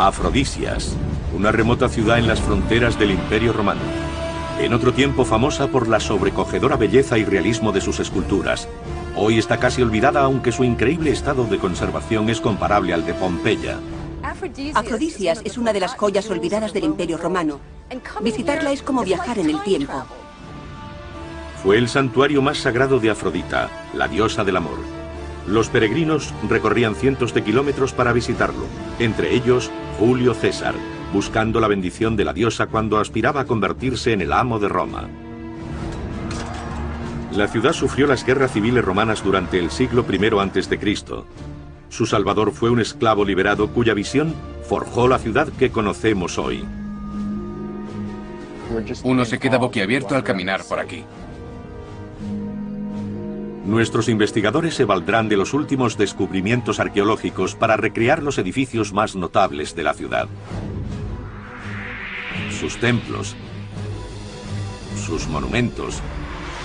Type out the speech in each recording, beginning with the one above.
Afrodisias, una remota ciudad en las fronteras del Imperio Romano. En otro tiempo famosa por la sobrecogedora belleza y realismo de sus esculturas. Hoy está casi olvidada, aunque su increíble estado de conservación es comparable al de Pompeya. Afrodisias es una de las joyas olvidadas del Imperio Romano. Visitarla es como viajar en el tiempo. Fue el santuario más sagrado de Afrodita, la diosa del amor. Los peregrinos recorrían cientos de kilómetros para visitarlo, entre ellos Julio César, buscando la bendición de la diosa cuando aspiraba a convertirse en el amo de Roma. La ciudad sufrió las guerras civiles romanas durante el siglo I a.C. Su salvador fue un esclavo liberado cuya visión forjó la ciudad que conocemos hoy. Uno se queda boquiabierto al caminar por aquí. Nuestros investigadores se valdrán de los últimos descubrimientos arqueológicos para recrear los edificios más notables de la ciudad. Sus templos, sus monumentos,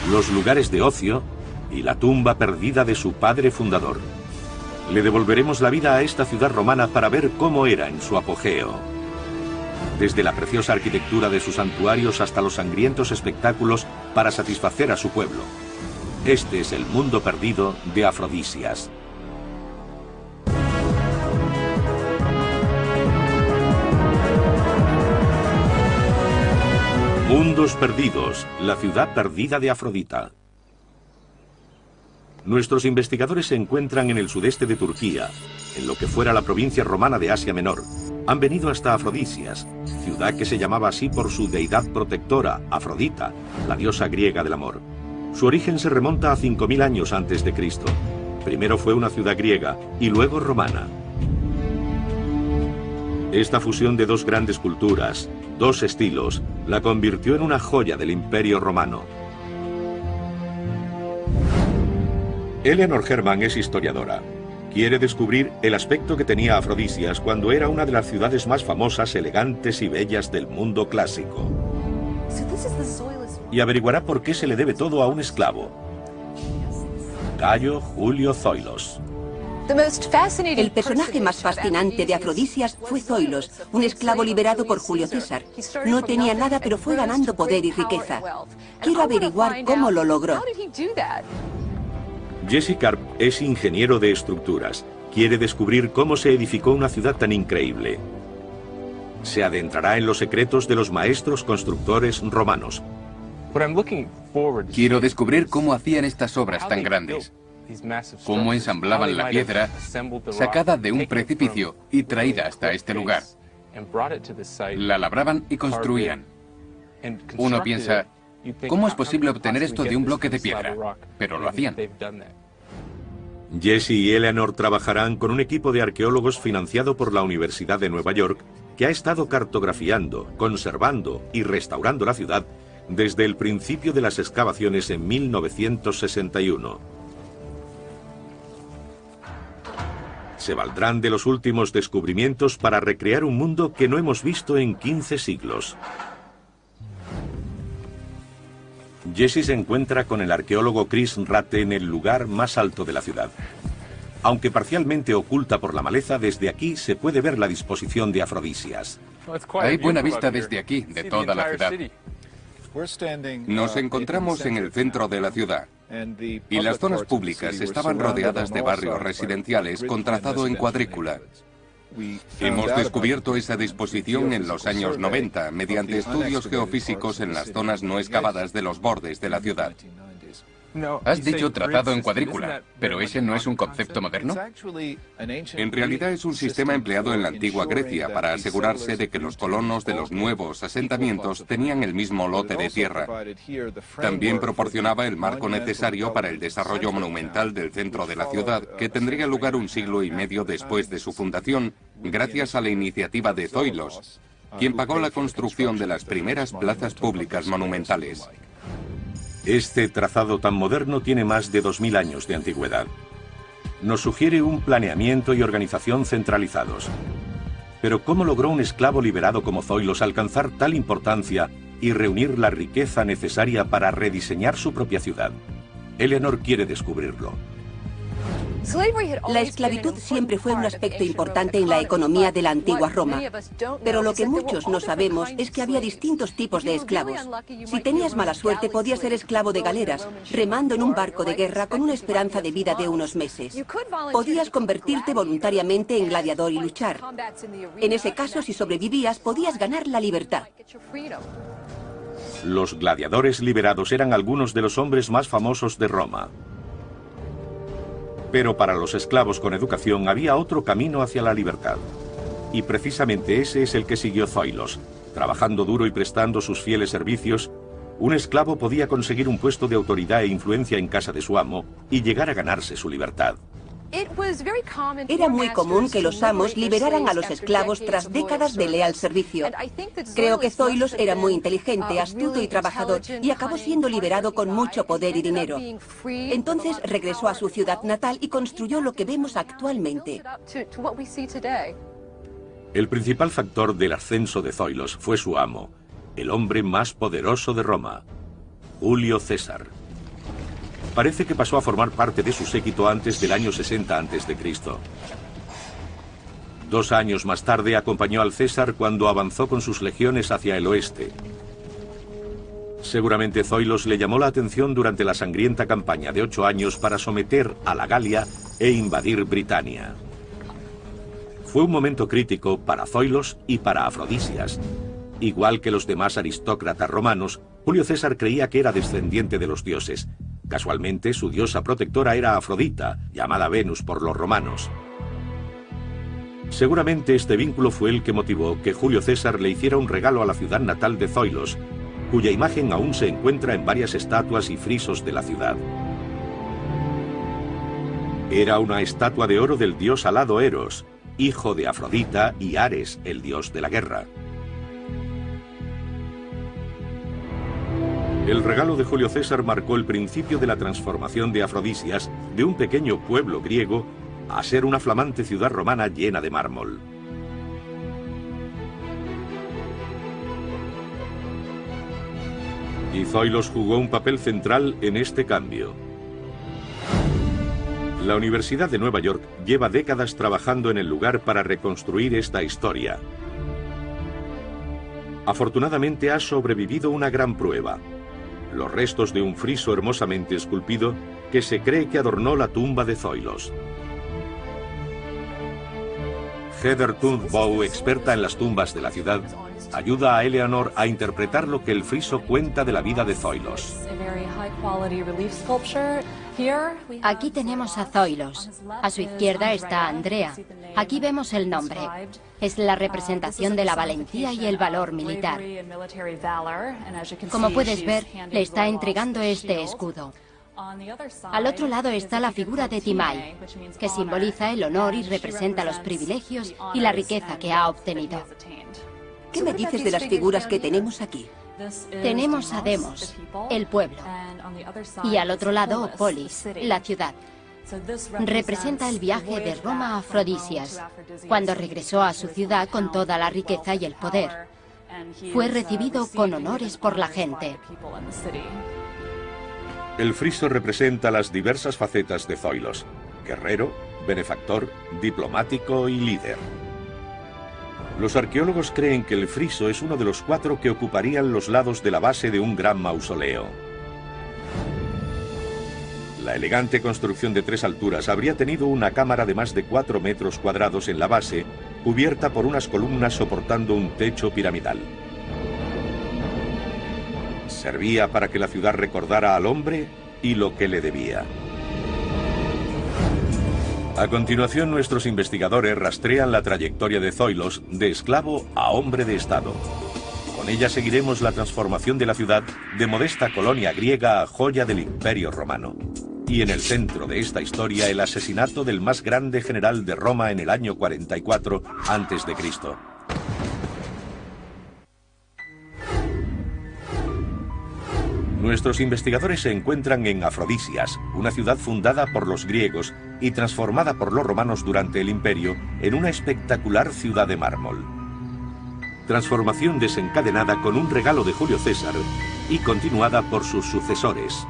los lugares de ocio y la tumba perdida de su padre fundador. Le devolveremos la vida a esta ciudad romana para ver cómo era en su apogeo. Desde la preciosa arquitectura de sus santuarios hasta los sangrientos espectáculos para satisfacer a su pueblo. Este es el mundo perdido de Afrodisias. Mundos perdidos, la ciudad perdida de Afrodita. Nuestros investigadores se encuentran en el sudeste de Turquía, en lo que fuera la provincia romana de Asia Menor. Han venido hasta Afrodisias, ciudad que se llamaba así por su deidad protectora, Afrodita, la diosa griega del amor. Su origen se remonta a 5000 años antes de Cristo. Primero fue una ciudad griega y luego romana. Esta fusión de dos grandes culturas, dos estilos, la convirtió en una joya del Imperio Romano. Eleanor Herman es historiadora. Quiere descubrir el aspecto que tenía Afrodisias cuando era una de las ciudades más famosas, elegantes y bellas del mundo clásico. Y averiguará por qué se le debe todo a un esclavo, Cayo Julio Zoilos. El personaje más fascinante de Afrodisias fue Zoilos, un esclavo liberado por Julio César. No tenía nada, pero fue ganando poder y riqueza. Quiero averiguar cómo lo logró. Jesse Karp es ingeniero de estructuras. Quiere descubrir cómo se edificó una ciudad tan increíble. Se adentrará en los secretos de los maestros constructores romanos. Quiero descubrir cómo hacían estas obras tan grandes. Cómo ensamblaban la piedra sacada de un precipicio y traída hasta este lugar. La labraban y construían. Uno piensa, ¿cómo es posible obtener esto de un bloque de piedra? Pero lo hacían. Jesse y Eleanor trabajarán con un equipo de arqueólogos financiado por la Universidad de Nueva York que ha estado cartografiando, conservando y restaurando la ciudad desde el principio de las excavaciones en 1961. Se valdrán de los últimos descubrimientos para recrear un mundo que no hemos visto en 15 siglos. Jesse se encuentra con el arqueólogo Chris Rate en el lugar más alto de la ciudad. Aunque parcialmente oculta por la maleza, desde aquí se puede ver la disposición de Afrodisias. Hay buena vista desde aquí, de toda la ciudad. Nos encontramos en el centro de la ciudad y las zonas públicas estaban rodeadas de barrios residenciales con trazado en cuadrícula. Hemos descubierto esa disposición en los años 90 mediante estudios geofísicos en las zonas no excavadas de los bordes de la ciudad. Has dicho trazado en cuadrícula, pero ¿ese no es un concepto moderno? En realidad es un sistema empleado en la antigua Grecia para asegurarse de que los colonos de los nuevos asentamientos tenían el mismo lote de tierra. También proporcionaba el marco necesario para el desarrollo monumental del centro de la ciudad, que tendría lugar un siglo y medio después de su fundación, gracias a la iniciativa de Zoilos, quien pagó la construcción de las primeras plazas públicas monumentales. Este trazado tan moderno tiene más de 2000 años de antigüedad. Nos sugiere un planeamiento y organización centralizados. Pero ¿cómo logró un esclavo liberado como Zoilos alcanzar tal importancia y reunir la riqueza necesaria para rediseñar su propia ciudad? Eleanor quiere descubrirlo. La esclavitud siempre fue un aspecto importante en la economía de la antigua Roma, pero lo que muchos no sabemos es que había distintos tipos de esclavos. Si tenías mala suerte, podías ser esclavo de galeras, remando en un barco de guerra con una esperanza de vida de unos meses. Podías convertirte voluntariamente en gladiador y luchar. En ese caso, si sobrevivías, podías ganar la libertad. Los gladiadores liberados eran algunos de los hombres más famosos de Roma. Pero para los esclavos con educación había otro camino hacia la libertad. Y precisamente ese es el que siguió Zoilos. Trabajando duro y prestando sus fieles servicios, un esclavo podía conseguir un puesto de autoridad e influencia en casa de su amo y llegar a ganarse su libertad. Era muy común que los amos liberaran a los esclavos tras décadas de leal servicio. Creo que Zoilos era muy inteligente, astuto y trabajador, y acabó siendo liberado con mucho poder y dinero. Entonces regresó a su ciudad natal y construyó lo que vemos actualmente. El principal factor del ascenso de Zoilos fue su amo, el hombre más poderoso de Roma, Julio César. Parece que pasó a formar parte de su séquito antes del año 60 a.C. 2 años más tarde acompañó al César cuando avanzó con sus legiones hacia el oeste. Seguramente Zoilos le llamó la atención durante la sangrienta campaña de 8 años para someter a la Galia e invadir Britania. Fue un momento crítico para Zoilos y para Afrodisias. Igual que los demás aristócratas romanos, Julio César creía que era descendiente de los dioses. Casualmente, su diosa protectora era Afrodita, llamada Venus por los romanos. Seguramente este vínculo fue el que motivó que Julio César le hiciera un regalo a la ciudad natal de Zoilos, cuya imagen aún se encuentra en varias estatuas y frisos de la ciudad. Era una estatua de oro del dios alado Eros, hijo de Afrodita y Ares, el dios de la guerra. El regalo de Julio César marcó el principio de la transformación de Afrodisias de un pequeño pueblo griego a ser una flamante ciudad romana llena de mármol. Y Zoilos jugó un papel central en este cambio. La Universidad de Nueva York lleva décadas trabajando en el lugar para reconstruir esta historia. Afortunadamente ha sobrevivido una gran prueba: los restos de un friso hermosamente esculpido que se cree que adornó la tumba de Zoilos. Heather Turnbow, experta en las tumbas de la ciudad, ayuda a Eleanor a interpretar lo que el friso cuenta de la vida de Zoilos. Aquí tenemos a Zoilos. A su izquierda está Andrea. Aquí vemos el nombre. Es la representación de la valentía y el valor militar. Como puedes ver, le está entregando este escudo. Al otro lado está la figura de Timai, que simboliza el honor y representa los privilegios y la riqueza que ha obtenido. ¿Qué me dices de las figuras que tenemos aquí? Tenemos a Demos, el pueblo, y al otro lado Polis, la ciudad. Representa el viaje de Roma a Afrodisias, cuando regresó a su ciudad con toda la riqueza y el poder. Fue recibido con honores por la gente. El friso representa las diversas facetas de Zoilos: guerrero, benefactor, diplomático y líder. Los arqueólogos creen que el friso es uno de los 4 que ocuparían los lados de la base de un gran mausoleo. La elegante construcción de 3 alturas habría tenido una cámara de más de 4 metros cuadrados en la base, cubierta por unas columnas soportando un techo piramidal. Servía para que la ciudad recordara al hombre y lo que le debía. A continuación, nuestros investigadores rastrean la trayectoria de Zoilos de esclavo a hombre de Estado. Con ella seguiremos la transformación de la ciudad de modesta colonia griega a joya del Imperio Romano. Y en el centro de esta historia, el asesinato del más grande general de Roma en el año 44 a.C. Nuestros investigadores se encuentran en Afrodisias, una ciudad fundada por los griegos y transformada por los romanos durante el Imperio en una espectacular ciudad de mármol. Transformación desencadenada con un regalo de Julio César y continuada por sus sucesores.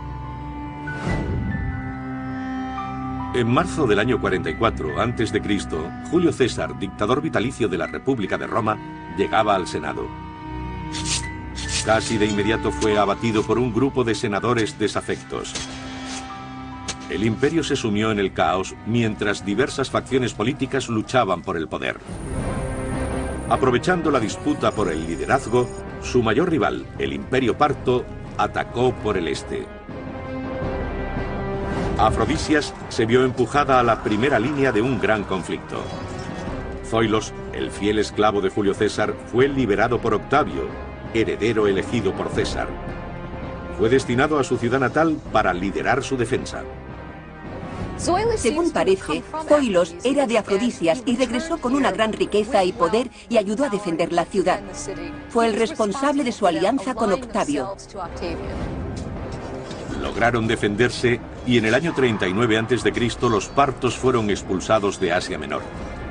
En marzo del año 44 a.C., Julio César, dictador vitalicio de la República de Roma, llegaba al Senado. Casi de inmediato fue abatido por un grupo de senadores desafectos. El imperio se sumió en el caos mientras diversas facciones políticas luchaban por el poder. Aprovechando la disputa por el liderazgo, su mayor rival, el Imperio Parto, atacó por el este. Afrodisias se vio empujada a la primera línea de un gran conflicto. Zoilos, el fiel esclavo de Julio César, fue liberado por Octavio, heredero elegido por César. Fue destinado a su ciudad natal para liderar su defensa. Según parece, Zoilos era de Afrodisias y regresó con una gran riqueza y poder y ayudó a defender la ciudad. Fue el responsable de su alianza con Octavio. Lograron defenderse y en el año 39 a.C. los partos fueron expulsados de Asia Menor.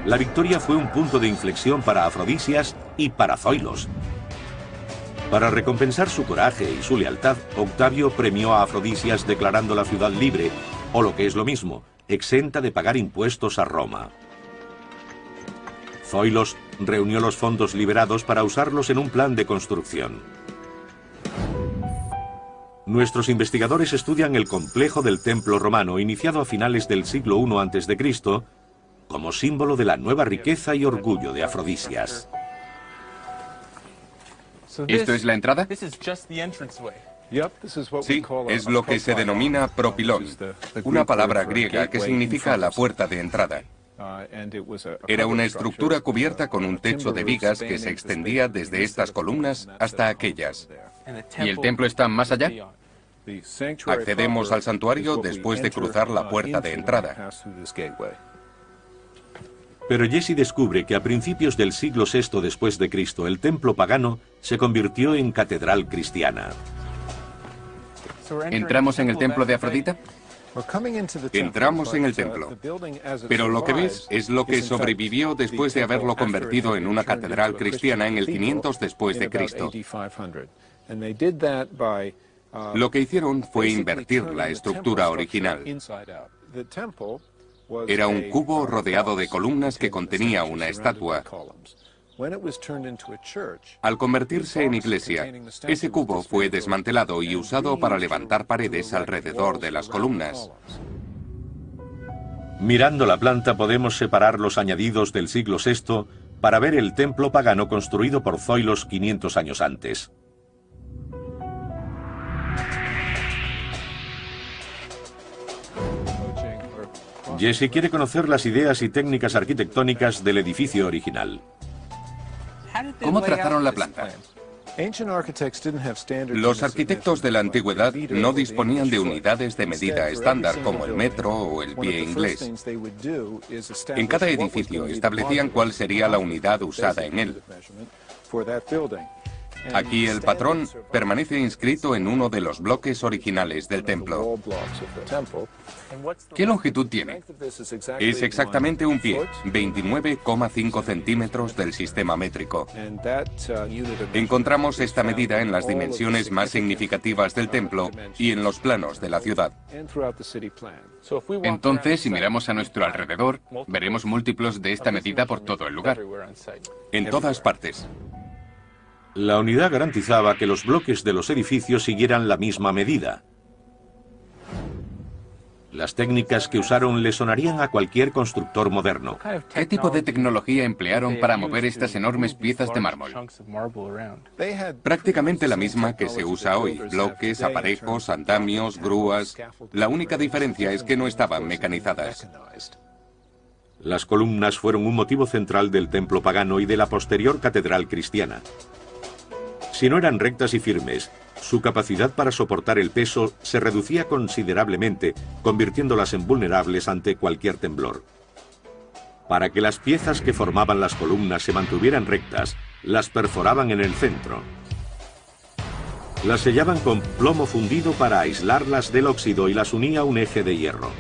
La victoria fue un punto de inflexión para Afrodisias y para Zoilos. Para recompensar su coraje y su lealtad, Octavio premió a Afrodisias declarando la ciudad libre, o lo que es lo mismo, exenta de pagar impuestos a Roma. Zoilos reunió los fondos liberados para usarlos en un plan de construcción. Nuestros investigadores estudian el complejo del templo romano iniciado a finales del siglo I a.C. como símbolo de la nueva riqueza y orgullo de Afrodisias. ¿Esto es la entrada? Sí, es lo que se denomina propilón, una palabra griega que significa la puerta de entrada. Era una estructura cubierta con un techo de vigas que se extendía desde estas columnas hasta aquellas. ¿Y el templo está más allá? Accedemos al santuario después de cruzar la puerta de entrada. Pero Jesse descubre que a principios del siglo VI después de Cristo, el templo pagano se convirtió en catedral cristiana. ¿Entramos en el templo de Afrodita? Entramos en el templo, pero lo que ves es lo que sobrevivió después de haberlo convertido en una catedral cristiana en el 500 después de Cristo. Lo que hicieron fue invertir la estructura original. Era un cubo rodeado de columnas que contenía una estatua. Al convertirse en iglesia, ese cubo fue desmantelado y usado para levantar paredes alrededor de las columnas. Mirando la planta podemos separar los añadidos del siglo VI para ver el templo pagano construido por Zoilos 500 años antes. Jesse quiere conocer las ideas y técnicas arquitectónicas del edificio original. ¿Cómo trazaron la planta? Los arquitectos de la antigüedad no disponían de unidades de medida estándar como el metro o el pie inglés. En cada edificio establecían cuál sería la unidad usada en él. Aquí el patrón permanece inscrito en uno de los bloques originales del templo. ¿Qué longitud tiene? Es exactamente un pie, 29,5 centímetros del sistema métrico. Encontramos esta medida en las dimensiones más significativas del templo y en los planos de la ciudad. Entonces, si miramos a nuestro alrededor, veremos múltiplos de esta medida por todo el lugar. En todas partes. La unidad garantizaba que los bloques de los edificios siguieran la misma medida. Las técnicas que usaron le sonarían a cualquier constructor moderno. ¿Qué tipo de tecnología emplearon para mover estas enormes piezas de mármol? Prácticamente la misma que se usa hoy. Bloques, aparejos, andamios, grúas. La única diferencia es que no estaban mecanizadas. Las columnas fueron un motivo central del templo pagano y de la posterior catedral cristiana. Si no eran rectas y firmes, su capacidad para soportar el peso se reducía considerablemente, convirtiéndolas en vulnerables ante cualquier temblor. Para que las piezas que formaban las columnas se mantuvieran rectas, las perforaban en el centro. Las sellaban con plomo fundido para aislarlas del óxido y las unía a un eje de hierro.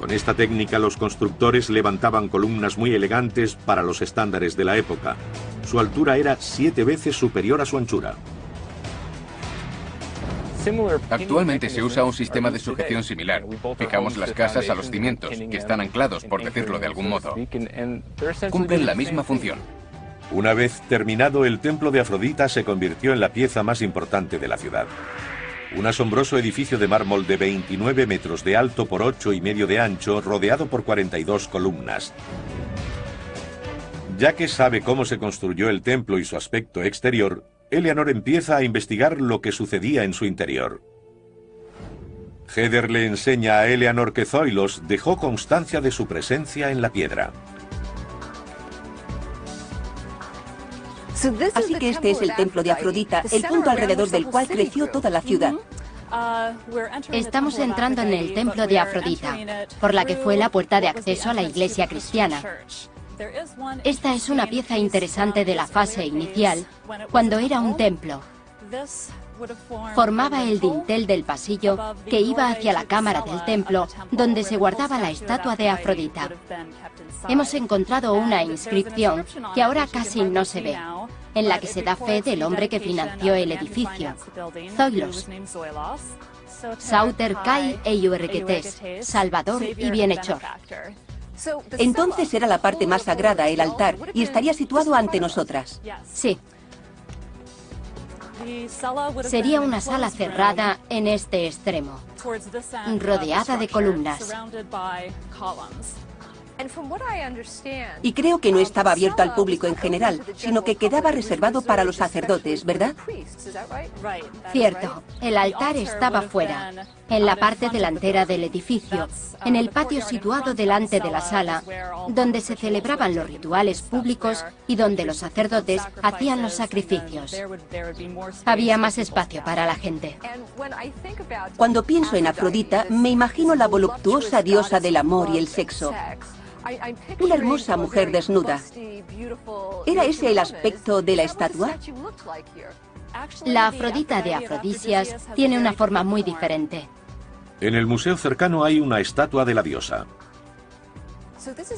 Con esta técnica los constructores levantaban columnas muy elegantes para los estándares de la época. Su altura era 7 veces superior a su anchura. Actualmente se usa un sistema de sujeción similar. Fijamos las casas a los cimientos, que están anclados, por decirlo de algún modo. Cumplen la misma función. Una vez terminado, el templo de Afrodita se convirtió en la pieza más importante de la ciudad. Un asombroso edificio de mármol de 29 metros de alto por 8,5 de ancho, rodeado por 42 columnas. Ya que sabe cómo se construyó el templo y su aspecto exterior, Eleanor empieza a investigar lo que sucedía en su interior. Heather le enseña a Eleanor que Zoilos dejó constancia de su presencia en la piedra. Así que este es el templo de Afrodita, el punto alrededor del cual creció toda la ciudad. Estamos entrando en el templo de Afrodita, por la que fue la puerta de acceso a la iglesia cristiana. Esta es una pieza interesante de la fase inicial, cuando era un templo. Formaba el dintel del pasillo que iba hacia la cámara del templo, donde se guardaba la estatua de Afrodita. Hemos encontrado una inscripción que ahora casi no se ve, en la que se da fe del hombre que financió el edificio, Zoilos. Sauter Kai Eiurketes, Salvador y Bienhechor. Entonces era la parte más sagrada, el altar, y estaría situado ante nosotras. Sí. Sería una sala cerrada en este extremo, rodeada de columnas. Y creo que no estaba abierto al público en general, sino que quedaba reservado para los sacerdotes, ¿verdad? Cierto, el altar estaba fuera, en la parte delantera del edificio, en el patio situado delante de la sala, donde se celebraban los rituales públicos y donde los sacerdotes hacían los sacrificios. Había más espacio para la gente. Cuando pienso en Afrodita, me imagino la voluptuosa diosa del amor y el sexo. Una hermosa mujer desnuda. ¿Era ese el aspecto de la estatua? La Afrodita de Afrodisias tiene una forma muy diferente. En el museo cercano hay una estatua de la diosa.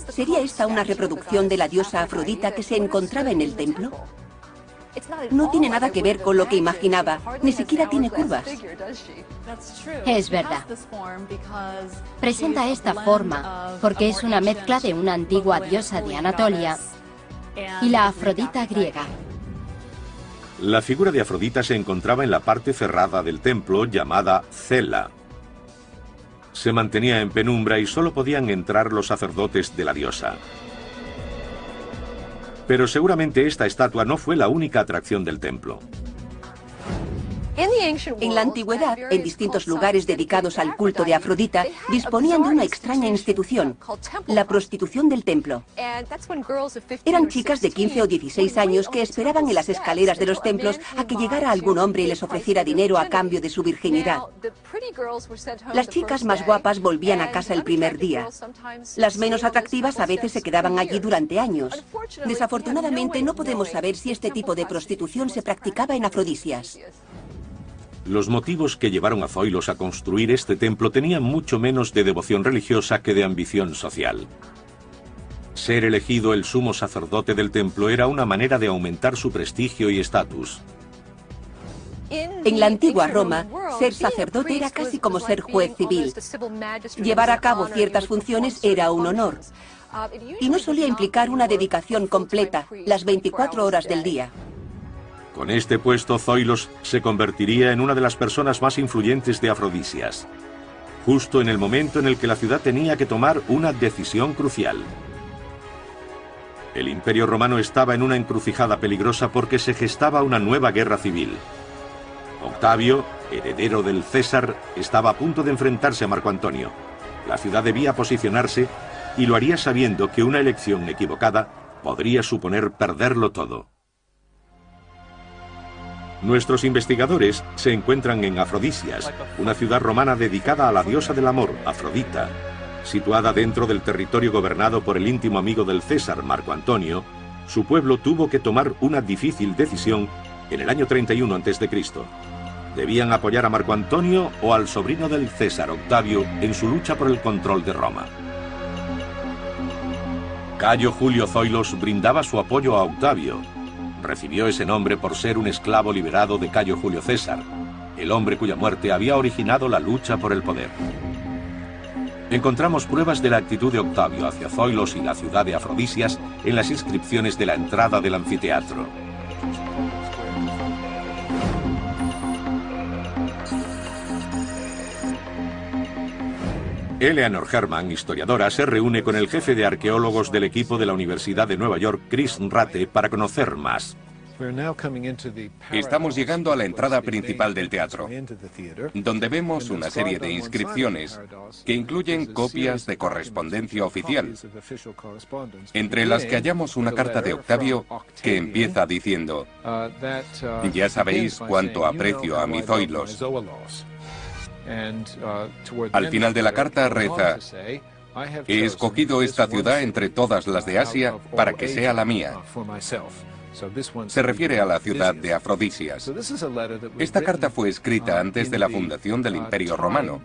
¿Sería esta una reproducción de la diosa Afrodita que se encontraba en el templo? No tiene nada que ver con lo que imaginaba, ni siquiera tiene curvas. Es verdad. Presenta esta forma porque es una mezcla de una antigua diosa de Anatolia y la Afrodita griega. La figura de Afrodita se encontraba en la parte cerrada del templo llamada cela. Se mantenía en penumbra y solo podían entrar los sacerdotes de la diosa. Pero seguramente esta estatua no fue la única atracción del templo. En la antigüedad, en distintos lugares dedicados al culto de Afrodita, disponían de una extraña institución, la prostitución del templo. Eran chicas de 15 o 16 años que esperaban en las escaleras de los templos a que llegara algún hombre y les ofreciera dinero a cambio de su virginidad. Las chicas más guapas volvían a casa el primer día. Las menos atractivas a veces se quedaban allí durante años. Desafortunadamente no podemos saber si este tipo de prostitución se practicaba en Afrodisias. Los motivos que llevaron a Zoilos a construir este templo tenían mucho menos de devoción religiosa que de ambición social. Ser elegido el sumo sacerdote del templo era una manera de aumentar su prestigio y estatus. En la antigua Roma, ser sacerdote era casi como ser juez civil. Llevar a cabo ciertas funciones era un honor. Y no solía implicar una dedicación completa, las 24 horas del día. Con este puesto, Zoilos se convertiría en una de las personas más influyentes de Afrodisias, justo en el momento en el que la ciudad tenía que tomar una decisión crucial. El Imperio Romano estaba en una encrucijada peligrosa porque se gestaba una nueva guerra civil. Octavio, heredero del César, estaba a punto de enfrentarse a Marco Antonio. La ciudad debía posicionarse y lo haría sabiendo que una elección equivocada podría suponer perderlo todo. Nuestros investigadores se encuentran en Afrodisias, una ciudad romana dedicada a la diosa del amor, Afrodita. Situada dentro del territorio gobernado por el íntimo amigo del César, Marco Antonio, su pueblo tuvo que tomar una difícil decisión en el año 31 a.C. ¿Debían apoyar a Marco Antonio o al sobrino del César, Octavio, en su lucha por el control de Roma? Cayo Julio Zoilos brindaba su apoyo a Octavio. Recibió ese nombre por ser un esclavo liberado de Cayo Julio César, el hombre cuya muerte había originado la lucha por el poder. Encontramos pruebas de la actitud de Octavio hacia Zoilos y la ciudad de Afrodisias en las inscripciones de la entrada del anfiteatro. Eleanor Herman, historiadora, se reúne con el jefe de arqueólogos del equipo de la Universidad de Nueva York, Chris Rate, para conocer más. Estamos llegando a la entrada principal del teatro, donde vemos una serie de inscripciones que incluyen copias de correspondencia oficial, entre las que hallamos una carta de Octavio que empieza diciendo: ya sabéis cuánto aprecio a mi Zoilos. Al final de la carta reza: he escogido esta ciudad entre todas las de Asia para que sea la mía. Se refiere a la ciudad de Afrodisias. Esta carta fue escrita antes de la fundación del Imperio Romano.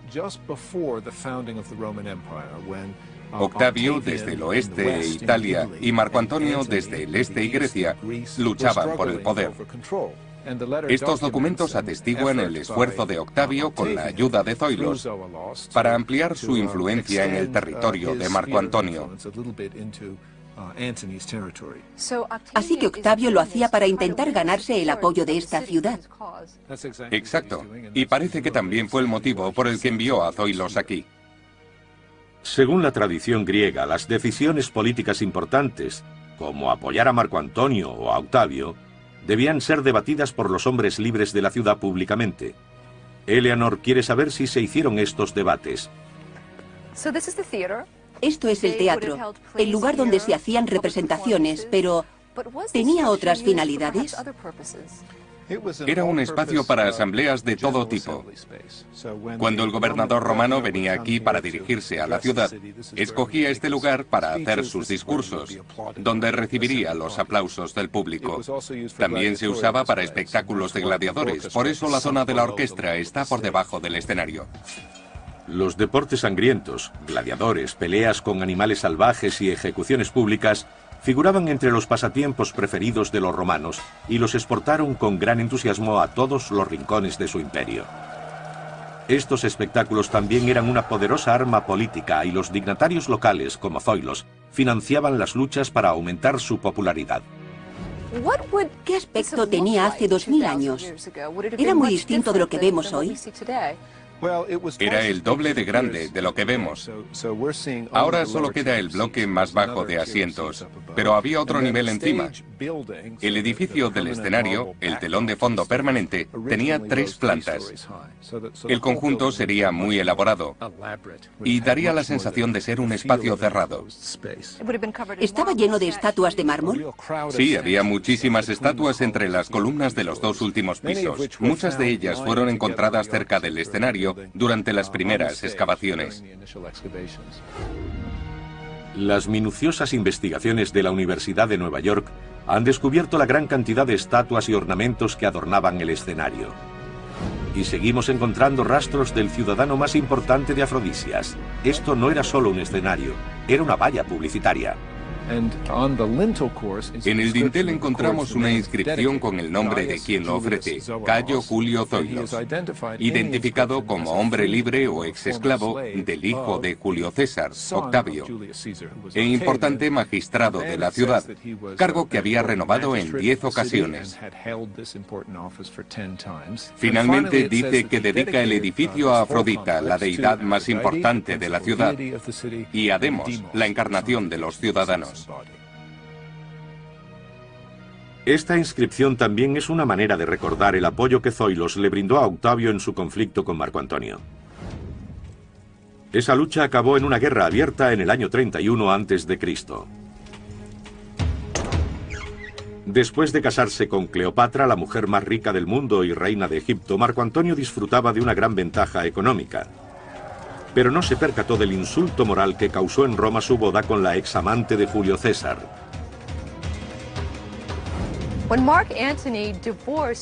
Octavio desde el oeste de Italia y Marco Antonio desde el este y Grecia luchaban por el poder. Estos documentos atestiguan el esfuerzo de Octavio con la ayuda de Zoilos para ampliar su influencia en el territorio de Marco Antonio. Así que Octavio lo hacía para intentar ganarse el apoyo de esta ciudad. Exacto. Y parece que también fue el motivo por el que envió a Zoilos aquí. Según la tradición griega, las decisiones políticas importantes, como apoyar a Marco Antonio o a Octavio, debían ser debatidas por los hombres libres de la ciudad públicamente. Eleanor quiere saber si se hicieron estos debates. Esto es el teatro, el lugar donde se hacían representaciones, pero ¿tenía otras finalidades? Era un espacio para asambleas de todo tipo. Cuando el gobernador romano venía aquí para dirigirse a la ciudad, escogía este lugar para hacer sus discursos, donde recibiría los aplausos del público. También se usaba para espectáculos de gladiadores, por eso la zona de la orquesta está por debajo del escenario. Los deportes sangrientos, gladiadores, peleas con animales salvajes y ejecuciones públicas figuraban entre los pasatiempos preferidos de los romanos y los exportaron con gran entusiasmo a todos los rincones de su imperio. Estos espectáculos también eran una poderosa arma política y los dignatarios locales, como Zoilos, financiaban las luchas para aumentar su popularidad. ¿Qué aspecto tenía hace 2000 años? ¿Era muy distinto de lo que vemos hoy? Era el doble de grande de lo que vemos. Ahora solo queda el bloque más bajo de asientos, pero había otro nivel encima. El edificio del escenario, el telón de fondo permanente, tenía 3 plantas. El conjunto sería muy elaborado y daría la sensación de ser un espacio cerrado. ¿Estaba lleno de estatuas de mármol? Sí, había muchísimas estatuas entre las columnas de los 2 últimos pisos. Muchas de ellas fueron encontradas cerca del escenario durante las primeras excavaciones. Las minuciosas investigaciones de la Universidad de Nueva York han descubierto la gran cantidad de estatuas y ornamentos que adornaban el escenario. Y seguimos encontrando rastros del ciudadano más importante de Afrodisias. Esto no era solo un escenario, era una valla publicitaria. En el dintel encontramos una inscripción con el nombre de quien lo ofrece, Cayo Julio Zoilos, identificado como hombre libre o exesclavo del hijo de Julio César, Octavio, e importante magistrado de la ciudad, cargo que había renovado en 10 ocasiones. Finalmente dice que dedica el edificio a Afrodita, la deidad más importante de la ciudad, y a Demos, la encarnación de los ciudadanos. Esta inscripción también es una manera de recordar el apoyo que Zoilos le brindó a Octavio en su conflicto con Marco Antonio. Esa lucha acabó en una guerra abierta en el año 31 a.C. Después de casarse con Cleopatra, la mujer más rica del mundo y reina de Egipto, Marco Antonio disfrutaba de una gran ventaja económica. Pero no se percató del insulto moral que causó en Roma su boda con la examante de Julio César.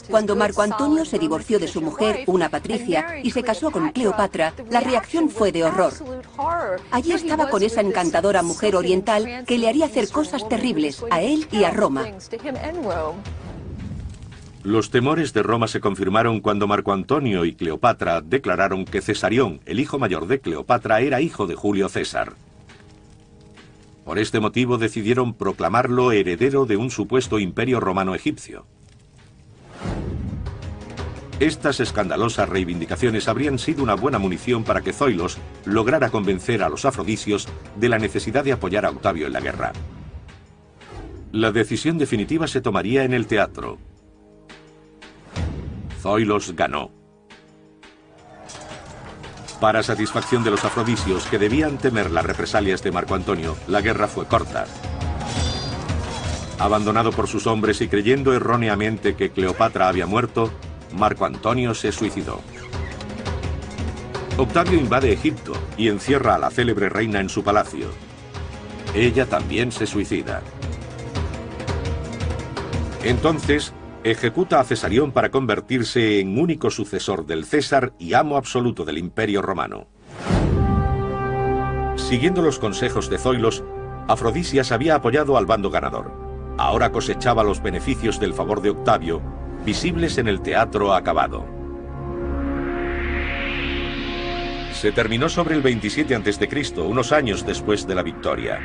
Cuando Marco Antonio se divorció de su mujer, una patricia, y se casó con Cleopatra, la reacción fue de horror. Allí estaba con esa encantadora mujer oriental que le haría hacer cosas terribles a él y a Roma. Los temores de Roma se confirmaron cuando Marco Antonio y Cleopatra declararon que Cesarión, el hijo mayor de Cleopatra, era hijo de Julio César. Por este motivo decidieron proclamarlo heredero de un supuesto imperio romano egipcio. Estas escandalosas reivindicaciones habrían sido una buena munición para que Zoilos lograra convencer a los afrodisios de la necesidad de apoyar a Octavio en la guerra. La decisión definitiva se tomaría en el teatro. Zoilos ganó. Para satisfacción de los afrodisios, que debían temer las represalias de Marco Antonio, la guerra fue corta. Abandonado por sus hombres y creyendo erróneamente que Cleopatra había muerto, Marco Antonio se suicidó. Octavio invade Egipto y encierra a la célebre reina en su palacio. Ella también se suicida. Entonces, ejecuta a Cesarión para convertirse en único sucesor del César y amo absoluto del Imperio Romano. Siguiendo los consejos de Zoilos, Afrodisias había apoyado al bando ganador. Ahora cosechaba los beneficios del favor de Octavio, visibles en el teatro acabado. Se terminó sobre el 27 a.C., unos años después de la victoria.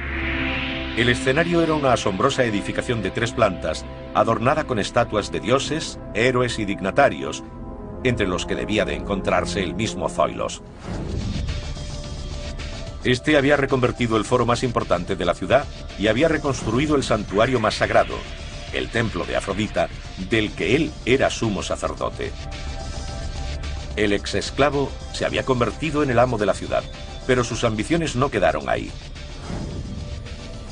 El escenario era una asombrosa edificación de 3 plantas, adornada con estatuas de dioses, héroes y dignatarios, entre los que debía de encontrarse el mismo Zoilos. Este había reconvertido el foro más importante de la ciudad y había reconstruido el santuario más sagrado, el templo de Afrodita, del que él era sumo sacerdote. El exesclavo se había convertido en el amo de la ciudad, pero sus ambiciones no quedaron ahí.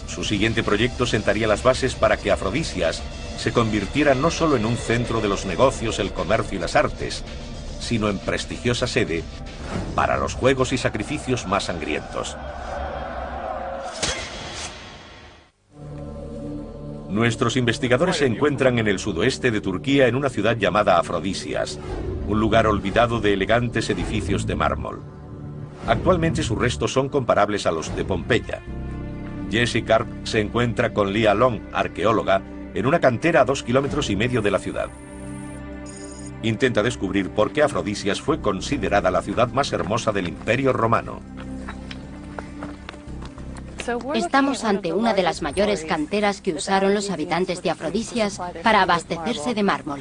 Su siguiente proyecto sentaría las bases para que Afrodisias se convirtiera no solo en un centro de los negocios, el comercio y las artes, sino en prestigiosa sede para los juegos y sacrificios más sangrientos. Nuestros investigadores se encuentran en el sudoeste de Turquía en una ciudad llamada Afrodisias, un lugar olvidado de elegantes edificios de mármol. Actualmente sus restos son comparables a los de Pompeya. Jesse Karp se encuentra con Lia Long, arqueóloga, en una cantera a 2,5 kilómetros de la ciudad. Intenta descubrir por qué Afrodisias fue considerada la ciudad más hermosa del Imperio Romano. Estamos ante una de las mayores canteras que usaron los habitantes de Afrodisias para abastecerse de mármol.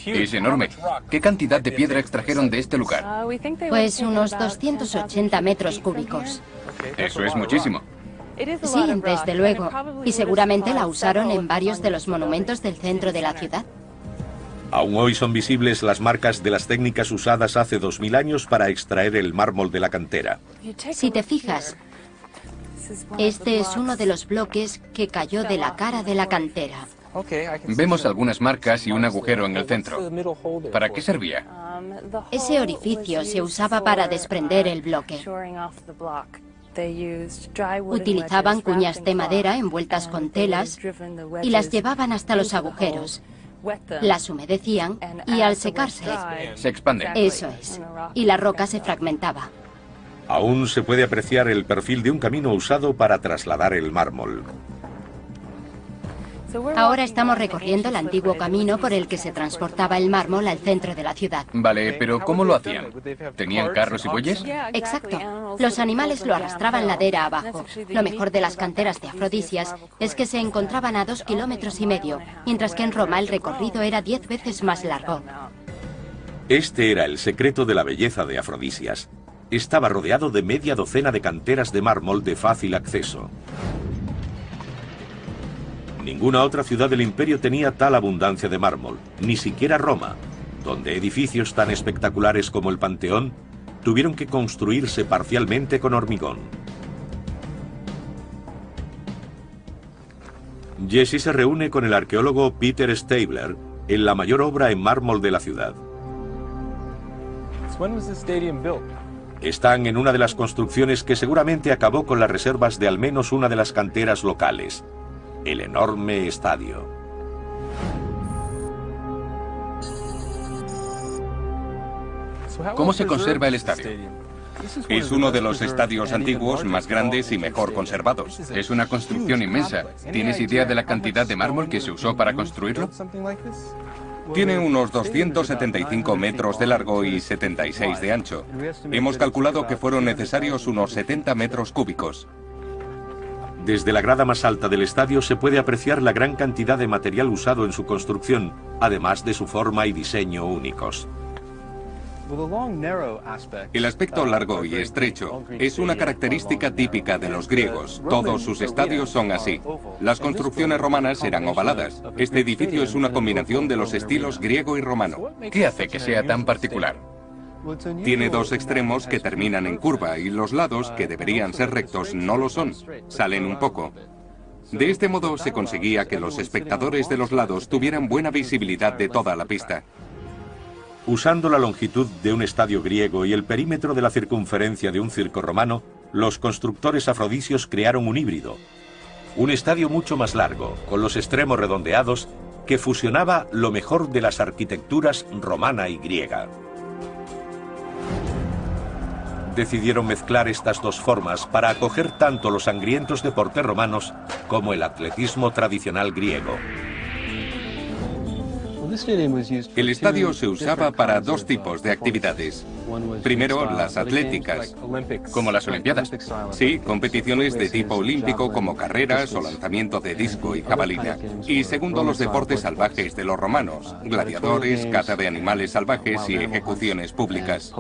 Es enorme. ¿Qué cantidad de piedra extrajeron de este lugar? Pues unos 280 metros cúbicos. Eso es muchísimo. Sí, desde luego. Y seguramente la usaron en varios de los monumentos del centro de la ciudad. Aún hoy son visibles las marcas de las técnicas usadas hace 2000 años para extraer el mármol de la cantera. Si te fijas, este es uno de los bloques que cayó de la cara de la cantera. Vemos algunas marcas y un agujero en el centro. ¿Para qué servía? Ese orificio se usaba para desprender el bloque. Utilizaban cuñas de madera envueltas con telas y las llevaban hasta los agujeros. Las humedecían y al secarse se expanden. Eso es. Y la roca se fragmentaba. Aún se puede apreciar el perfil de un camino usado para trasladar el mármol. Ahora estamos recorriendo el antiguo camino por el que se transportaba el mármol al centro de la ciudad. Vale, pero ¿cómo lo hacían? ¿Tenían carros y bueyes? Exacto. Los animales lo arrastraban ladera abajo. Lo mejor de las canteras de Afrodisias es que se encontraban a 2,5 kilómetros, mientras que en Roma el recorrido era 10 veces más largo. Este era el secreto de la belleza de Afrodisias. Estaba rodeado de media docena de canteras de mármol de fácil acceso. Ninguna otra ciudad del imperio tenía tal abundancia de mármol, ni siquiera Roma, donde edificios tan espectaculares como el Panteón tuvieron que construirse parcialmente con hormigón. Jesse se reúne con el arqueólogo Peter Stabler en la mayor obra en mármol de la ciudad. Están en una de las construcciones que seguramente acabó con las reservas de al menos una de las canteras locales. El enorme estadio. ¿Cómo se conserva el estadio? Es uno de los estadios antiguos más grandes y mejor conservados. Es una construcción inmensa. ¿Tienes idea de la cantidad de mármol que se usó para construirlo? Tiene unos 275 metros de largo y 76 de ancho. Hemos calculado que fueron necesarios unos 70 metros cúbicos. Desde la grada más alta del estadio se puede apreciar la gran cantidad de material usado en su construcción, además de su forma y diseño únicos. El aspecto largo y estrecho es una característica típica de los griegos. Todos sus estadios son así. Las construcciones romanas eran ovaladas. Este edificio es una combinación de los estilos griego y romano. ¿Qué hace que sea tan particular? Tiene dos extremos que terminan en curva y los lados, que deberían ser rectos, no lo son. Salen un poco. De este modo se conseguía que los espectadores de los lados tuvieran buena visibilidad de toda la pista. Usando la longitud de un estadio griego y el perímetro de la circunferencia de un circo romano, los constructores afrodisios crearon un híbrido. Un estadio mucho más largo, con los extremos redondeados, que fusionaba lo mejor de las arquitecturas romana y griega. Decidieron mezclar estas dos formas para acoger tanto los sangrientos deportes romanos como el atletismo tradicional griego. El estadio se usaba para dos tipos de actividades. Primero, las atléticas. Como las Olimpiadas. Sí, competiciones de tipo olímpico como carreras o lanzamiento de disco y jabalina. Y segundo, los deportes salvajes de los romanos, gladiadores, caza de animales salvajes y ejecuciones públicas.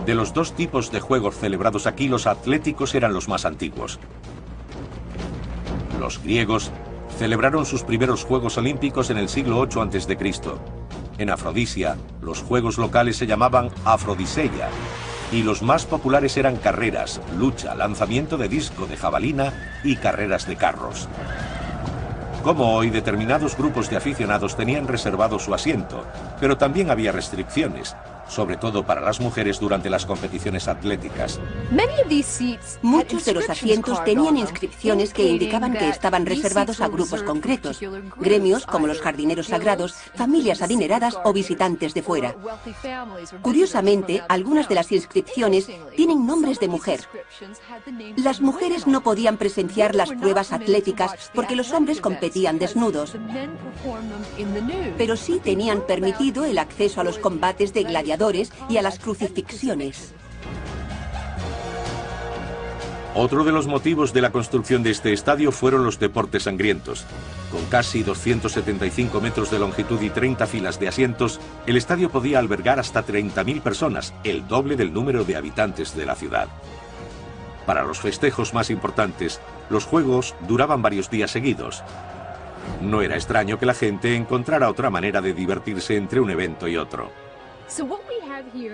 De los dos tipos de juegos celebrados aquí, los atléticos eran los más antiguos. Los griegos celebraron sus primeros Juegos Olímpicos en el siglo VIII a.C. En Afrodisia, los juegos locales se llamaban Afrodiseia, y los más populares eran carreras, lucha, lanzamiento de disco de jabalina y carreras de carros. Como hoy, determinados grupos de aficionados tenían reservado su asiento, pero también había restricciones, sobre todo para las mujeres durante las competiciones atléticas. Muchos de los asientos tenían inscripciones que indicaban que estaban reservados a grupos concretos, gremios como los jardineros sagrados, familias adineradas o visitantes de fuera. Curiosamente, algunas de las inscripciones tienen nombres de mujer. Las mujeres no podían presenciar las pruebas atléticas porque los hombres competían desnudos, pero sí tenían permitido el acceso a los combates de gladiadores y a las crucifixiones. Otro de los motivos de la construcción de este estadio fueron los deportes sangrientos. Con casi 275 metros de longitud y 30 filas de asientos, el estadio podía albergar hasta 30.000 personas, el doble del número de habitantes de la ciudad. Para los festejos más importantes, los juegos duraban varios días seguidos. No era extraño que la gente encontrara otra manera de divertirse entre un evento y otro.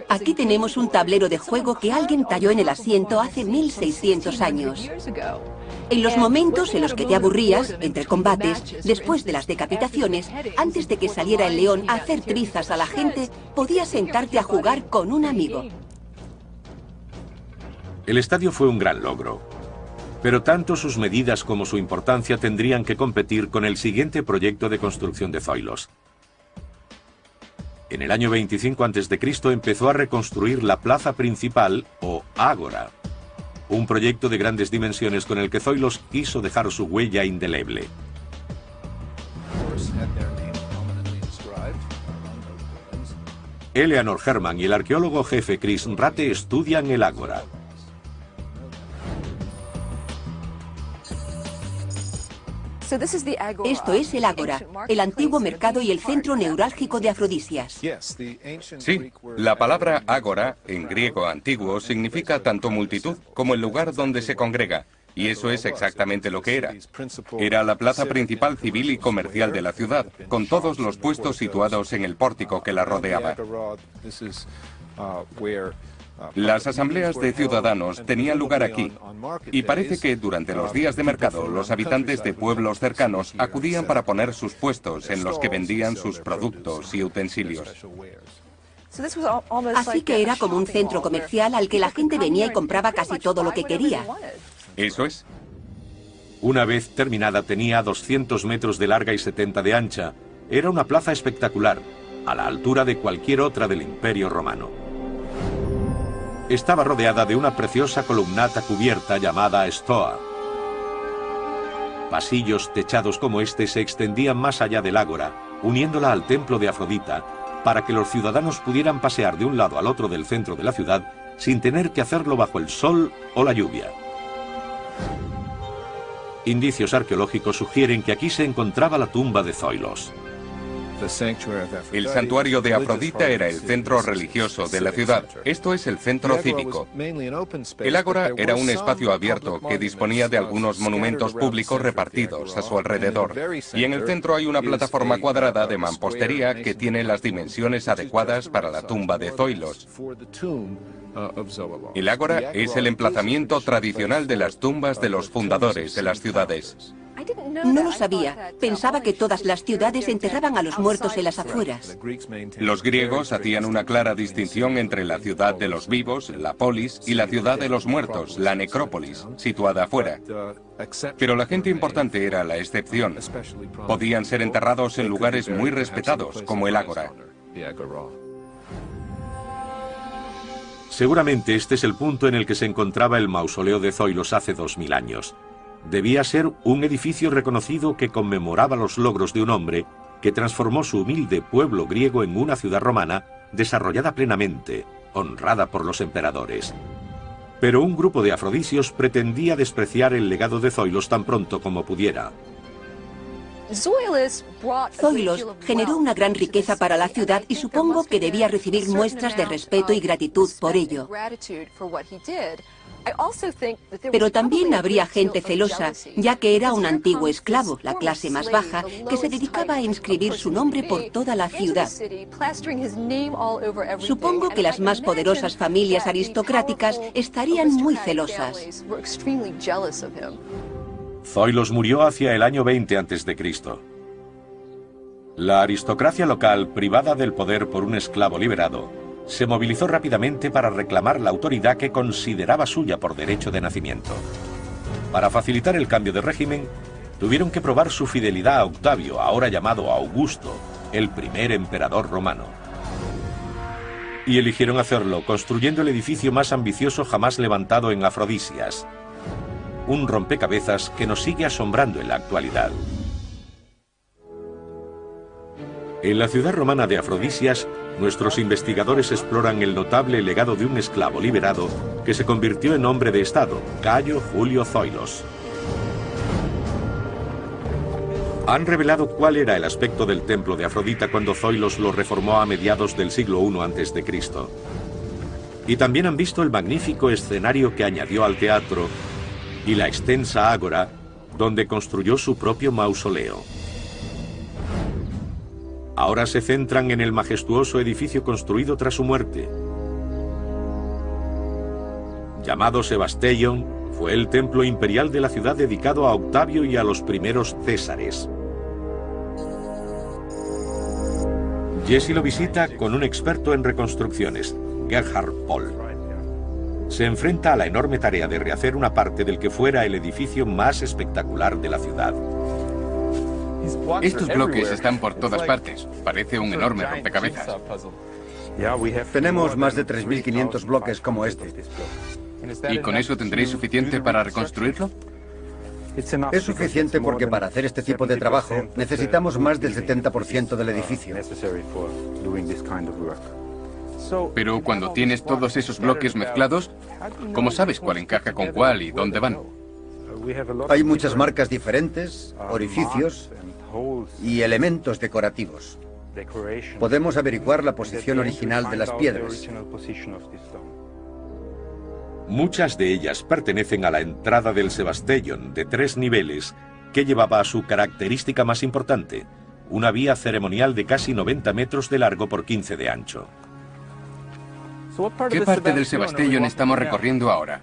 Aquí tenemos un tablero de juego que alguien talló en el asiento hace 1600 años. En los momentos en los que te aburrías, entre combates, después de las decapitaciones, antes de que saliera el león a hacer trizas a la gente, podías sentarte a jugar con un amigo. El estadio fue un gran logro, pero tanto sus medidas como su importancia tendrían que competir con el siguiente proyecto de construcción de Zoilos. En el año 25 a.C. empezó a reconstruir la plaza principal, o ágora, un proyecto de grandes dimensiones con el que Zoilos quiso dejar su huella indeleble. Eleanor Herman y el arqueólogo jefe Chris Rate estudian el ágora. Esto es el ágora, el antiguo mercado y el centro neurálgico de Afrodisias. Sí, la palabra ágora, en griego antiguo, significa tanto multitud como el lugar donde se congrega. Y eso es exactamente lo que era. Era la plaza principal civil y comercial de la ciudad, con todos los puestos situados en el pórtico que la rodeaba. Las asambleas de ciudadanos tenían lugar aquí, y parece que durante los días de mercado los habitantes de pueblos cercanos acudían para poner sus puestos en los que vendían sus productos y utensilios. Así que era como un centro comercial al que la gente venía y compraba casi todo lo que quería. Eso es. Una vez terminada tenía 200 metros de larga y 70 de ancha. Era una plaza espectacular, a la altura de cualquier otra del Imperio Romano. Estaba rodeada de una preciosa columnata cubierta llamada Stoa. Pasillos techados como este se extendían más allá del ágora uniéndola al templo de Afrodita, para que los ciudadanos pudieran pasear de un lado al otro del centro de la ciudad sin tener que hacerlo bajo el sol o la lluvia. Indicios arqueológicos sugieren que aquí se encontraba la tumba de Zoilos. El santuario de Afrodita era el centro religioso de la ciudad. Esto es el centro cívico. El ágora era un espacio abierto que disponía de algunos monumentos públicos repartidos a su alrededor. Y en el centro hay una plataforma cuadrada de mampostería que tiene las dimensiones adecuadas para la tumba de Zoilos. El ágora es el emplazamiento tradicional de las tumbas de los fundadores de las ciudades. No lo sabía. Pensaba que todas las ciudades enterraban a los muertos en las afueras. Los griegos hacían una clara distinción entre la ciudad de los vivos, la polis, y la ciudad de los muertos, la necrópolis, situada afuera. Pero la gente importante era la excepción. Podían ser enterrados en lugares muy respetados, como el ágora. Seguramente este es el punto en el que se encontraba el mausoleo de Zoilos hace 2000 años. Debía ser un edificio reconocido que conmemoraba los logros de un hombre que transformó su humilde pueblo griego en una ciudad romana desarrollada plenamente, honrada por los emperadores. Pero un grupo de afrodisios pretendía despreciar el legado de Zoilos tan pronto como pudiera. Zoilos generó una gran riqueza para la ciudad y supongo que debía recibir muestras de respeto y gratitud por ello. Pero también habría gente celosa, ya que era un antiguo esclavo, la clase más baja, que se dedicaba a inscribir su nombre por toda la ciudad. Supongo que las más poderosas familias aristocráticas estarían muy celosas. Zoilos murió hacia el año 20 a.C. La aristocracia local, privada del poder por un esclavo liberado, se movilizó rápidamente para reclamar la autoridad que consideraba suya por derecho de nacimiento. Para facilitar el cambio de régimen, tuvieron que probar su fidelidad a Octavio, ahora llamado Augusto, el primer emperador romano. Y eligieron hacerlo construyendo el edificio más ambicioso jamás levantado en Afrodisias. Un rompecabezas que nos sigue asombrando en la actualidad. En la ciudad romana de Afrodisias, nuestros investigadores exploran el notable legado de un esclavo liberado que se convirtió en hombre de Estado, Cayo Julio Zoilos. Han revelado cuál era el aspecto del templo de Afrodita cuando Zoilos lo reformó a mediados del siglo I a.C. Y también han visto el magnífico escenario que añadió al teatro y la extensa ágora donde construyó su propio mausoleo. Ahora se centran en el majestuoso edificio construido tras su muerte. Llamado Sebasteion, fue el templo imperial de la ciudad dedicado a Octavio y a los primeros Césares. Jesse lo visita con un experto en reconstrucciones, Gerhard Pohl. Se enfrenta a la enorme tarea de rehacer una parte del que fuera el edificio más espectacular de la ciudad. Estos bloques están por todas partes. Parece un enorme rompecabezas. Tenemos más de 3.500 bloques como este. ¿Y con eso tendréis suficiente para reconstruirlo? Es suficiente porque para hacer este tipo de trabajo necesitamos más del 70% del edificio. Pero cuando tienes todos esos bloques mezclados, ¿cómo sabes cuál encaja con cuál y dónde van? Hay muchas marcas diferentes, orificios y elementos decorativos. Podemos averiguar la posición original de las piedras. Muchas de ellas pertenecen a la entrada del Sebasteion de 3 niveles que llevaba a su característica más importante, una vía ceremonial de casi 90 metros de largo por 15 de ancho. ¿Qué parte del Sebasteion estamos recorriendo ahora?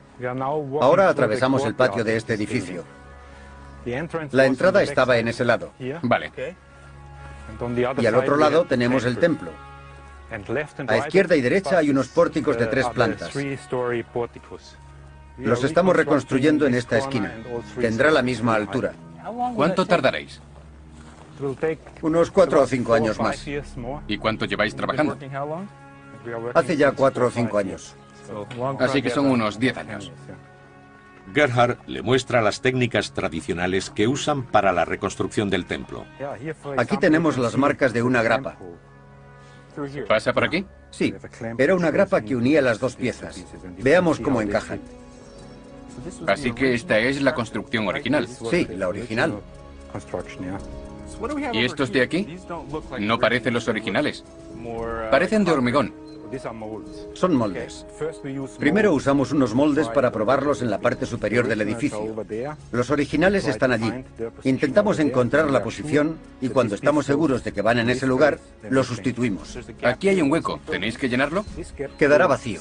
Ahora atravesamos el patio de este edificio. La entrada estaba en ese lado. Vale. Y al otro lado tenemos el templo. A izquierda y derecha hay unos pórticos de 3 plantas. Los estamos reconstruyendo en esta esquina. Tendrá la misma altura. ¿Cuánto tardaréis? Unos 4 o 5 años más. ¿Y cuánto lleváis trabajando? Hace ya 4 o 5 años. Así que son unos 10 años. Gerhard le muestra las técnicas tradicionales que usan para la reconstrucción del templo. Aquí tenemos las marcas de una grapa. ¿Pasa por aquí? Sí, era una grapa que unía las dos piezas. Veamos cómo encajan. Así que esta es la construcción original. Sí, la original. ¿Y estos de aquí? No parecen los originales. Parecen de hormigón. Son moldes. Primero usamos unos moldes para probarlos en la parte superior del edificio. Los originales están allí. Intentamos encontrar la posición y cuando estamos seguros de que van en ese lugar, los sustituimos. Aquí hay un hueco. ¿Tenéis que llenarlo? Quedará vacío.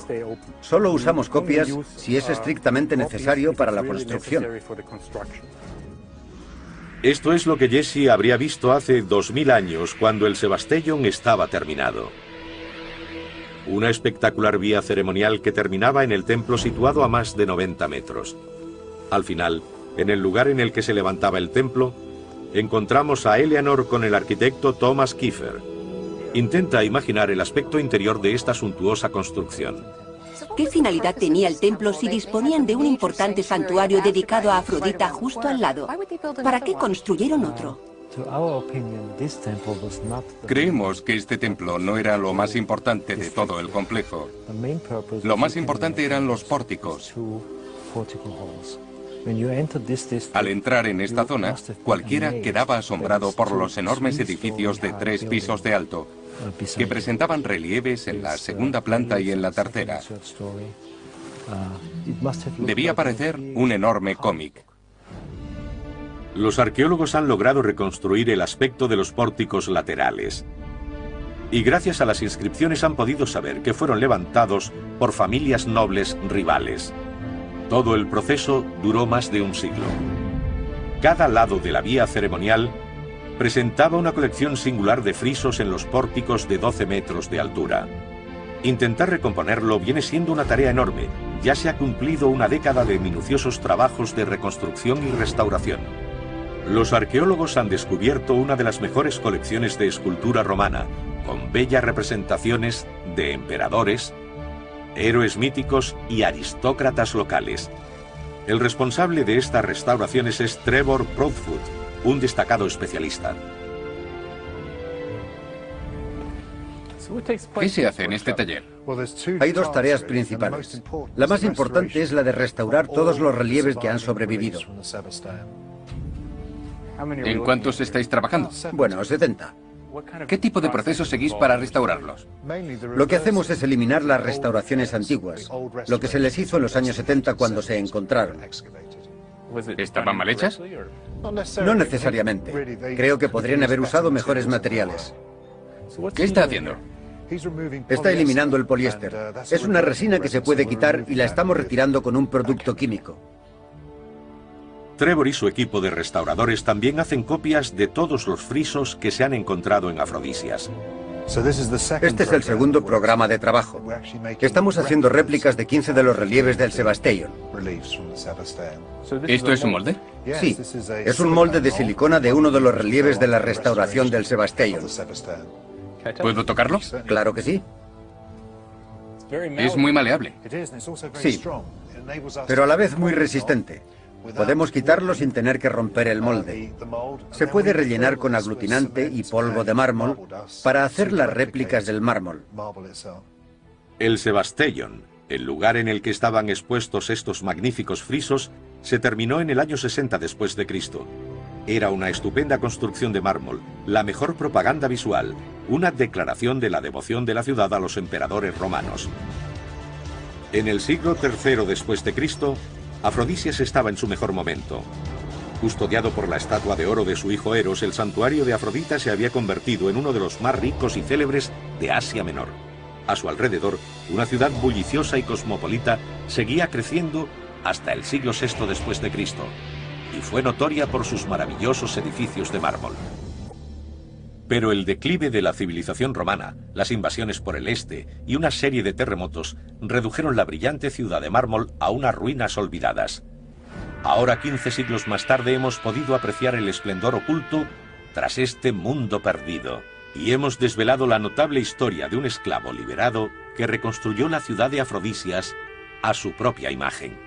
Solo usamos copias si es estrictamente necesario para la construcción. Esto es lo que Jesse habría visto hace 2000 años cuando el Sebastellón estaba terminado. Una espectacular vía ceremonial que terminaba en el templo situado a más de 90 metros. Al final, en el lugar en el que se levantaba el templo, encontramos a Eleanor con el arquitecto Thomas Kiefer. Intenta imaginar el aspecto interior de esta suntuosa construcción. ¿Qué finalidad tenía el templo si disponían de un importante santuario dedicado a Afrodita justo al lado? ¿Para qué construyeron otro? Creemos que este templo no era lo más importante de todo el complejo. Lo más importante eran los pórticos. Al entrar en esta zona, cualquiera quedaba asombrado por los enormes edificios de 3 pisos de alto, que presentaban relieves en la segunda planta y en la tercera. Debía parecer un enorme cómic. Los arqueólogos han logrado reconstruir el aspecto de los pórticos laterales. Y gracias a las inscripciones han podido saber que fueron levantados por familias nobles rivales. Todo el proceso duró más de un siglo. Cada lado de la vía ceremonial presentaba una colección singular de frisos en los pórticos de 12 metros de altura. Intentar recomponerlo viene siendo una tarea enorme. Ya se ha cumplido una década de minuciosos trabajos de reconstrucción y restauración. Los arqueólogos han descubierto una de las mejores colecciones de escultura romana, con bellas representaciones de emperadores, héroes míticos y aristócratas locales. El responsable de estas restauraciones es Trevor Proudfoot, un destacado especialista. ¿Qué se hace en este taller? Hay dos tareas principales. La más importante es la de restaurar todos los relieves que han sobrevivido. ¿En cuántos estáis trabajando? Bueno, 70. ¿Qué tipo de proceso seguís para restaurarlos? Lo que hacemos es eliminar las restauraciones antiguas, lo que se les hizo en los años 70 cuando se encontraron. ¿Estaban mal hechas? No necesariamente. Creo que podrían haber usado mejores materiales. ¿Qué está haciendo? Está eliminando el poliéster. Es una resina que se puede quitar y la estamos retirando con un producto químico. Trevor y su equipo de restauradores también hacen copias de todos los frisos que se han encontrado en Afrodisias. Este es el segundo programa de trabajo. Estamos haciendo réplicas de 15 de los relieves del Sebastellón. ¿Esto es un molde? Sí, es un molde de silicona de uno de los relieves de la restauración del Sebastellón. ¿Puedo tocarlo? Claro que sí. Es muy maleable. Sí, pero a la vez muy resistente. Podemos quitarlo sin tener que romper el molde. Se puede rellenar con aglutinante y polvo de mármol para hacer las réplicas del mármol. El Sebastellón, el lugar en el que estaban expuestos estos magníficos frisos, se terminó en el año 60 después de Cristo. Era una estupenda construcción de mármol, la mejor propaganda visual, una declaración de la devoción de la ciudad a los emperadores romanos. En el siglo III después de Cristo, Afrodisias estaba en su mejor momento. Custodiado por la estatua de oro de su hijo Eros, el santuario de Afrodita se había convertido en uno de los más ricos y célebres de Asia Menor. A su alrededor, una ciudad bulliciosa y cosmopolita seguía creciendo hasta el siglo VI después de Cristo, y fue notoria por sus maravillosos edificios de mármol. Pero el declive de la civilización romana, las invasiones por el este y una serie de terremotos redujeron la brillante ciudad de mármol a unas ruinas olvidadas. Ahora, 15 siglos más tarde, hemos podido apreciar el esplendor oculto tras este mundo perdido. Y hemos desvelado la notable historia de un esclavo liberado que reconstruyó la ciudad de Afrodisias a su propia imagen.